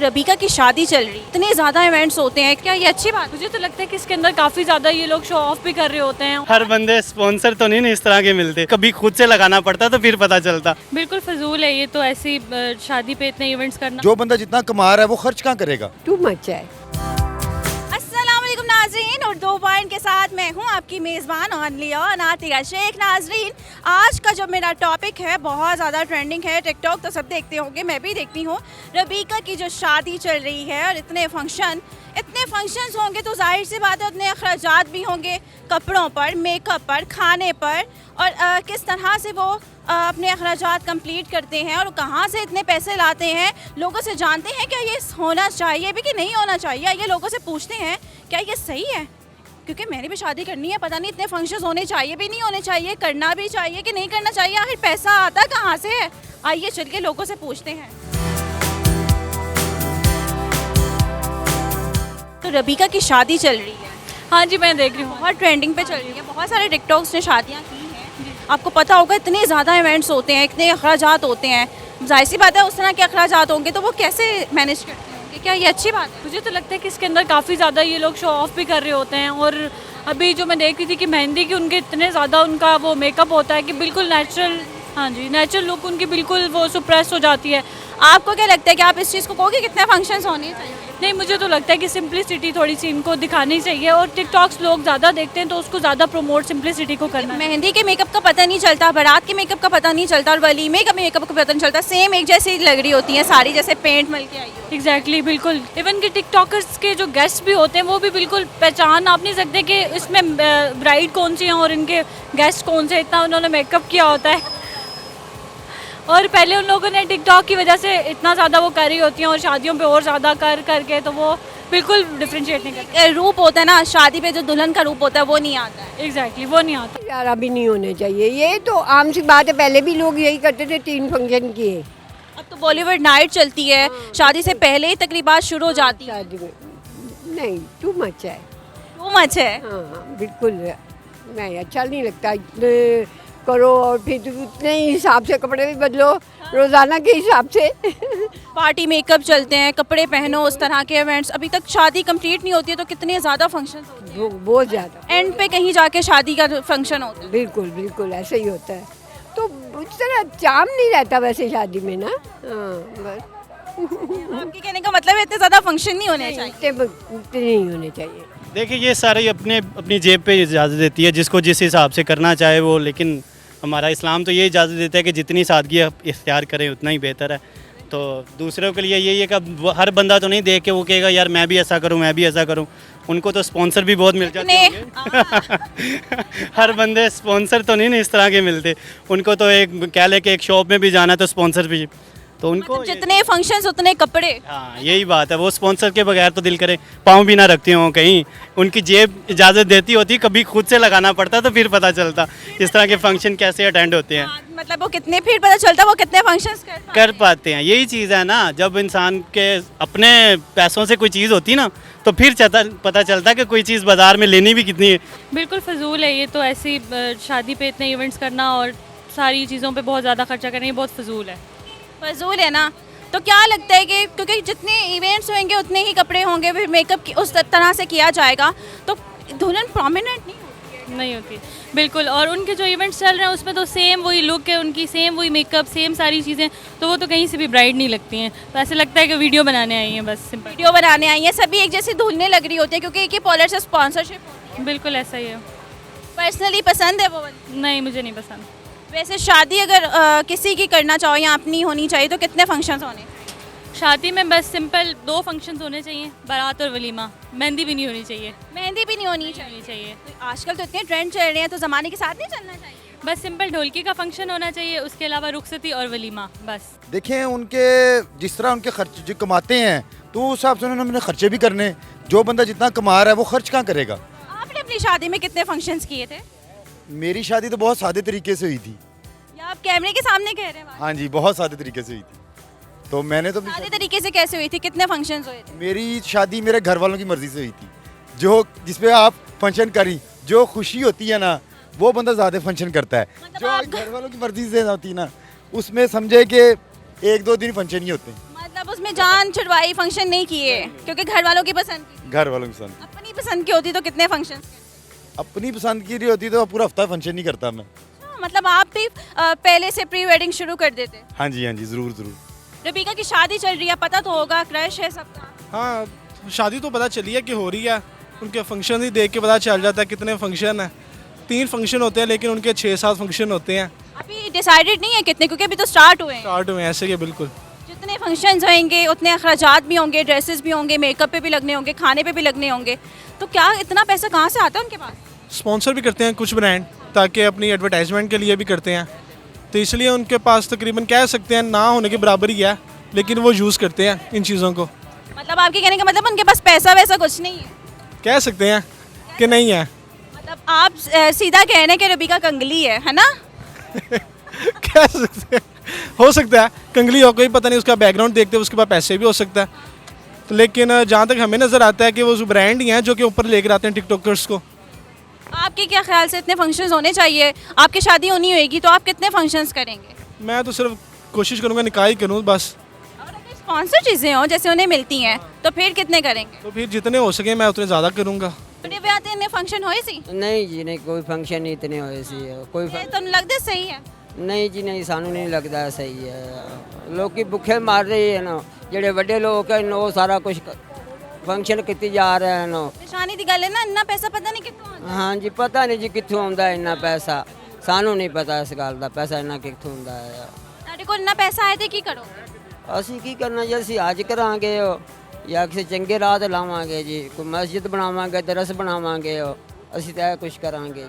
रबीका की शादी चल रही है, इतने ज़्यादा इवेंट्स होते हैं, क्या ये अच्छी बात? मुझे तो लगता है कि इसके अंदर काफ़ी ज़्यादा ये लोग शो ऑफ भी कर रहे होते हैं। हर बंदे स्पॉन्सर तो नहीं इस तरह के मिलते, कभी खुद से लगाना पड़ता तो फिर पता चलता। बिल्कुल फजूल है ये तो, ऐसी शादी पे इतने इवेंट्स करना। जो बंदा जितना कमा रहा है वो खर्च कहाँ करेगा? टू मच है। अस्सलाम वालेकुम नाज़रीन, और 2 पॉइंट के साथ मैं हूं आपकी मेज़बान ओनली और नातिका शेख। नाज़रीन, आज का जो मेरा टॉपिक है बहुत ज़्यादा ट्रेंडिंग है, टिकटॉक तो सब देखते होंगे, मैं भी देखती हूं। रबीका की जो शादी चल रही है और इतने फंक्शंस होंगे तो जाहिर सी बात है उतने अखराजात भी होंगे, कपड़ों पर, मेकअप पर, खाने पर, और किस तरह से वो अपने अखराजात कंप्लीट करते हैं और कहाँ से इतने पैसे लाते हैं। लोगों से जानते हैं क्या ये होना चाहिए भी कि नहीं होना चाहिए, ये लोगों से पूछते हैं क्या ये सही है, क्योंकि मैंने भी शादी करनी है, पता नहीं इतने फंक्शंस होने चाहिए भी नहीं होने चाहिए, करना भी चाहिए कि नहीं करना चाहिए, आखिर पैसा आता कहाँ से है। आइए चल के लोगों से पूछते हैं। तो रबीका की शादी चल रही है, हाँ जी, मैं देख रही हूँ। बहुत ट्रेंडिंग पे चल रही है, बहुत सारे टिकटॉक्स ने शादियाँ की हैं। आपको पता होगा इतने ज़्यादा इवेंट्स होते हैं, इतने अखराजात होते हैं, जाहिर सी बात है उस तरह के अखराजात होंगे तो वो कैसे मैनेज करते होंगे, क्या ये अच्छी बात है? मुझे तो लगता है कि इसके अंदर काफ़ी ज़्यादा ये लोग शो ऑफ भी कर रहे होते हैं। और अभी जो मैं देख रही थी कि मेहंदी की उनके इतने ज़्यादा उनका वो मेकअप होता है कि बिल्कुल नेचुरल, हाँ जी, नेचुरल लुक उनकी बिल्कुल वो सुप्रेस हो जाती है। आपको क्या लगता है कि आप इस चीज़ को कहोगे कितने फंक्शंस होने चाहिए? नहीं, मुझे तो लगता है कि सिंपलिसिटी थोड़ी सी इनको दिखानी चाहिए, और टिकटॉक्स लोग ज़्यादा देखते हैं तो उसको ज़्यादा प्रमोट सिंपलिसिटी को करना है। मेहंदी के मेकअप का पता नहीं चलता, बारात के मेकअप का पता नहीं चलता, और वलीमे का मेकअप का पता नहीं चलता, सेम एक जैसी लग रही होती है सारी, जैसे पेंट मल के आई हो। एग्जैक्टली, बिल्कुल। इवन कि टिकटॉकर्स के जो गेस्ट भी होते हैं वो भी बिल्कुल पहचान आप नहीं सकते कि इसमें ब्राइड कौन सी है और इनके गेस्ट कौन से, इतना उन्होंने मेकअप किया होता है। और पहले उन लोगों ने टिकटॉक की वजह से इतना ज़्यादा वो कर रही होती हैं और शादियों पे और ज़्यादा करके तो वो बिल्कुल डिफ्रेंशिएट नहीं करते। रूप होता है ना शादी पे, जो दुल्हन का रूप होता है वो नहीं आता है। एग्जैक्टली, वो नहीं आता। यार अभी नहीं होने चाहिए, ये तो आम सी बात है, पहले भी लोग यही करते थे, 3 फंक्शन किए। अब तो बॉलीवुड नाइट चलती है, शादी से पहले ही तकरीबात शुरू हो जाती है। शादी में नहीं, टू मच है। टू मच है। हाँ बिल्कुल नहीं, अच्छा नहीं लगता। इतने करो और फिर उतने ही हिसाब से कपड़े भी बदलो, रोज़ाना के हिसाब से। पार्टी मेकअप चलते हैं, कपड़े पहनो, उस तरह के इवेंट्स। अभी तक शादी कंप्लीट नहीं होती है तो कितने ज़्यादा फंक्शंस होते हैं, बहुत ज़्यादा। एंड पे कहीं जाके शादी का फंक्शन होता है। बिल्कुल बिल्कुल ऐसे ही होता है, तो उस तरह चाम नहीं रहता वैसे शादी में ना। हाँ बस आपके कहने का मतलब है इतने ज़्यादा फंक्शन नहीं होने चाहिए। इतने नहीं होने चाहिए। देखिए ये सारी अपनी जेब पे इजाज़त देती है, जिसको जिस हिसाब से करना चाहे वो, लेकिन हमारा इस्लाम तो ये इजाज़त देता है कि जितनी सादगी इख्तियार करें उतना ही बेहतर है। तो दूसरों के लिए यही है कि हर बंदा तो नहीं देख के वो कहेगा यार मैं भी ऐसा करूं, मैं भी ऐसा करूं। उनको तो स्पॉन्सर भी बहुत मिल जाते होंगे। हर बंदे स्पॉन्सर तो नहीं इस तरह के मिलते, उनको तो एक कह ले कि एक शॉप में भी जाना है तो स्पॉन्सर भी, तो उनको मतलब जितने फंक्शंस उतने कपड़े। हाँ यही बात है, वो स्पॉन्सर के बगैर तो दिल करे पाँव भी ना रखती हों कहीं, उनकी जेब इजाज़त देती होती, कभी खुद से लगाना पड़ता तो फिर पता चलता इस तरह के फंक्शन कैसे अटेंड होते हैं। मतलब वो कितने, फिर पता चलता वो कितने फंक्शंस कर पाते हैं। यही चीज़ है ना, जब इंसान के अपने पैसों से कोई चीज़ होती ना तो फिर पता चलता कि कोई चीज़ बाज़ार में लेनी भी कितनी है। बिल्कुल फजूल है ये तो, ऐसी शादी पे इतने इवेंट्स करना और सारी चीज़ों पे बहुत ज़्यादा खर्चा करना, ये बहुत फजूल है। फजूल है ना। तो क्या लगता है कि क्योंकि जितने इवेंट्स होंगे उतने ही कपड़े होंगे, फिर मेकअप उस तरह से किया जाएगा तो दुल्हन प्रोमिनेंट नहीं होती? नहीं होती, बिल्कुल। और उनके जो इवेंट्स चल रहे हैं उसमें तो सेम वही लुक है उनकी, सेम वही मेकअप, सेम सारी चीज़ें, तो वो तो कहीं से भी ब्राइड नहीं लगती हैं। तो ऐसे लगता है कि वीडियो बनाने आई हैं, बस सिंपल वीडियो बनाने आई हैं, सभी एक जैसी धुलने लग रही होती है क्योंकि एक ही पॉलर से स्पॉन्सरशिप। बिल्कुल ऐसा ही है। पर्सनली पसंद है वो वाली? नहीं, मुझे नहीं पसंद। वैसे शादी अगर किसी की करना चाहो या अपनी होनी चाहिए तो कितने फंक्शंस होने? शादी में बस सिंपल 2 फंक्शंस होने चाहिए, बारात और वलीमा। मेहंदी भी नहीं होनी चाहिए। मेहंदी भी नहीं होनी चाहिए। तो आजकल तो इतने ट्रेंड चल रहे हैं तो ज़माने के साथ नहीं चलना चाहिए? बस सिंपल ढोलकी का फंक्शन होना चाहिए, उसके अलावा रुखसती और वलीमा बस। देखें उनके जिस तरह उनके खर्च जो कमाते हैं तो उस हिसाब से उन्होंने खर्चे भी करने। जो बंदा जितना कमा रहा है वो खर्च कहाँ करेगा? आपने अपनी शादी में कितने फंक्शंस किए थे? मेरी शादी तो बहुत सादे तरीके से हुई थी। या आप कैमरे के सामने कह रहे हैं? हाँ जी, बहुत सादे तरीके से हुई थी। तो मैंने तो सादे तरीके से कैसे हुई थी, कितने फंक्शंस हुए थे? मेरी शादी मेरे घर वालों की मर्जी से हुई थी। जो जिसपे आप फंक्शन करी, जो खुशी होती है ना वो बंदा ज़्यादा फंक्शन करता है। मतलब जो आप घर वालों की मर्जी से होती है ना उसमें समझे कि 1-2 दिन फंक्शन ही होते हैं। मतलब उस इसमें जान छुड़वाई, फंक्शन नहीं किए क्योंकि घर वालों की पसंद की। घर वालों की पसंद, अपनी पसंद की होती तो कितने फंक्शन? अपनी पसंद की रही होती तो पूरा हफ्ता फंक्शन नहीं करता मैं। मतलब आप भी पहले से प्री वेडिंग शुरू कर देते? हाँ जी ज़रूर ज़रूर। रबीका की शादी चल रही है, पता तो होगा, क्रश है सबका। हाँ शादी तो पता चली है कि हो रही है, उनके फंक्शन ही देख के पता चल जाता है कितने फंक्शन हैं। 3 फंक्शन होते हैं लेकिन उनके 6-7 फंक्शन होते हैं। अभी डिसाइडेड नहीं है कितने, क्योंकि अभी तो स्टार्ट हुए हैं। स्टार्ट हुए हैं ऐसे ही बिल्कुल। जितने फंक्शंस होंगे उतने अखराजात भी होंगे, ड्रेसेस भी होंगे, मेकअप पे भी लगने होंगे, खाने पे भी लगने होंगे, तो क्या इतना पैसा कहाँ से आता है उनके पास? स्पॉन्सर भी करते हैं कुछ ब्रांड, ताकि अपनी एडवर्टाइजमेंट के लिए भी करते हैं, तो इसलिए उनके पास तकरीबन कह सकते हैं ना होने के बराबर ही है, लेकिन वो यूज़ करते हैं इन चीज़ों को। मतलब आपके कहने का मतलब उनके पास पैसा वैसा कुछ नहीं है? कह सकते हैं कि नहीं है। मतलब आप सीधा कह रहे हैं कि रबीका कंगली है ना? कह सकते हैं, हो सकता है कंगली हो, कोई पता नहीं, उसका बैकग्राउंड देखते उसके पास पैसे भी हो सकता है, तो लेकिन जहाँ तक हमें नज़र आता है कि वो ब्रांड ही हैं जो कि ऊपर लेकर आते हैं टिकटॉकर्स को। आपके क्या ख्याल से इतने फंक्शंस होने चाहिए? आपकी शादी होनी होगी तो आप कितने फंक्शंस करेंगे? मैं तो सिर्फ कोशिश करूँगा निकाह ही करूँ बस। और अगर स्पॉन्सर चीज़ें हों जैसे उन्हें मिलती हैं तो फिर कितने करेंगे? तो फिर जितने हो सके मैं उतने ज़्यादा करूँगा। बड़े ब्याह ते इन्ने फंक्शन होए सी? नहीं जी नहीं, कोई फंक्शन नहीं इतने होए सी कोई ये तो लगदे सही है। नहीं जी नहीं, सानू नहीं लगता सही है। लोग की भुखे मार रहे हैं ना, ਜਿਹੜੇ ਵੱਡੇ ਲੋਕ ਹਨ ਉਹ ਸਾਰਾ ਕੁਝ ਫੰਕਸ਼ਨ ਕੀਤੀ ਜਾ ਰਹੇ ਹਨ। निशानी दी गल है ना, इन्ना पैसा पता नहीं कितों आंदा। ਹਾਂ ਜੀ ਪਤਾ ਨਹੀਂ ਜੀ ਕਿੱਥੋਂ ਆਉਂਦਾ ਇੰਨਾ ਪੈਸਾ, ਸਾਨੂੰ ਨਹੀਂ ਪਤਾ ਇਸ ਗੱਲ ਦਾ, ਪੈਸਾ ਇੰਨਾ ਕਿੱਥੋਂ ਆਉਂਦਾ ਹੈ। ਤੁਹਾਡੇ ਕੋਲ ਇੰਨਾ ਪੈਸਾ ਆਏ ਤੇ ਕੀ ਕਰੋਗੇ? ਅਸੀਂ ਕੀ ਕਰਨਾ ਜੀ, ਅਸੀਂ ਅੱਜ ਕਰਾਂਗੇ ਜਾਂ ਕਿਸੇ ਚੰਗੇ ਰਾਹ ਤੇ ਲਾਵਾਂਗੇ ਜੀ, ਕੋਈ ਮਸਜਿਦ ਬਣਾਵਾਂਗੇ, ਦਰਸ ਬਣਾਵਾਂਗੇ, ਅਸੀਂ ਤਾਂ ਇਹ ਕੁਝ ਕਰਾਂਗੇ।